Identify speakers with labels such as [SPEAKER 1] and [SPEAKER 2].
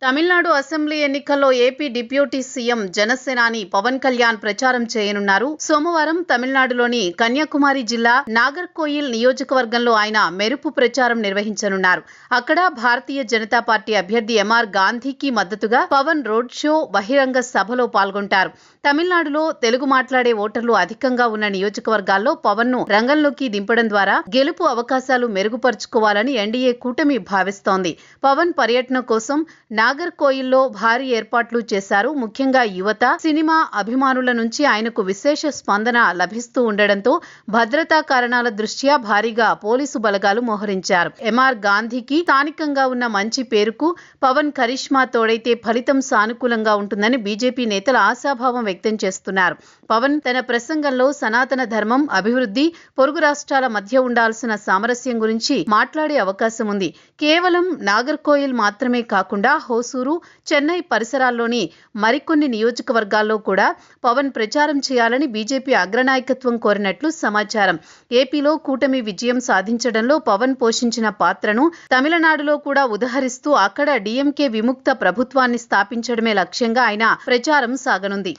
[SPEAKER 1] Tamil Nadu assembly ఎన్నికల్లో AP deputy CM జనసేనాని పవన్ కళ్యాణ్ ప్రచారం చేయనున్నారు. సోమవారం తమిళనాడులోని కన్యాకుమారి జిల్లా నాగర్కోయిల్ నియోజకవర్గంలో ఆయన మెరుపు ప్రచారం నిర్వహించనున్నారు. అక్కడ భారతీయ జనతా పార్టీ అభ్యర్థి ఎంఆర్ గాంధీకి మద్దతుగా పవన్ రోడ్ షో, బహిరంగ సభలో పాల్గొంటారు. తమిళనాడులో తెలుగు మాట్లాడే ఓటర్లు అధికంగా ఉన్న నియోజకవర్గాల్లో పవన్ ను రంగంలోకి దింపడం ద్వారా గెలుపు అవకాశాలు మెరుగుపరుచుకోవాలని ఎన్డీఏ కూటమి భావిస్తోంది. పవన్ పర్యటన కోసం నాగర్కోయిల్లో భారీ ఏర్పాట్లు చేశారు. ముఖ్యంగా యువత, సినిమా అభిమానుల నుంచి ఆయనకు విశేష స్పందన లభిస్తూ ఉండడంతో భద్రతా కారణాల దృష్ట్యా భారీగా పోలీసు బలగాలు మోహరించారు. ఎంఆర్ గాంధీకి స్థానికంగా ఉన్న మంచి పేరుకు పవన్ కరిష్మా తోడైతే ఫలితం సానుకూలంగా ఉంటుందని బీజేపీ నేతలు ఆశాభావం వ్యక్తం చేస్తున్నారు. పవన్ తన ప్రసంగంలో సనాతన ధర్మం, అభివృద్ధి, పొరుగు రాష్ట్రాల మధ్య ఉండాల్సిన సామరస్యం గురించి మాట్లాడే అవకాశం ఉంది. కేవలం నాగర్కోయిల్ మాత్రమే కాకుండా హోసూరు, చెన్నై పరిసరాల్లోని మరికొన్ని నియోజకవర్గాల్లో కూడా పవన్ ప్రచారం చేయాలని బీజేపీ అగ్రనాయకత్వం కోరినట్లు సమాచారం. ఏపీలో కూటమి విజయం సాధించడంలో పవన్ పోషించిన పాత్రను తమిళనాడులో కూడా ఉదహరిస్తూ అక్కడ డీఎంకే విముక్త ప్రభుత్వాన్ని స్థాపించడమే లక్ష్యంగా ఆయన ప్రచారం సాగనుంది.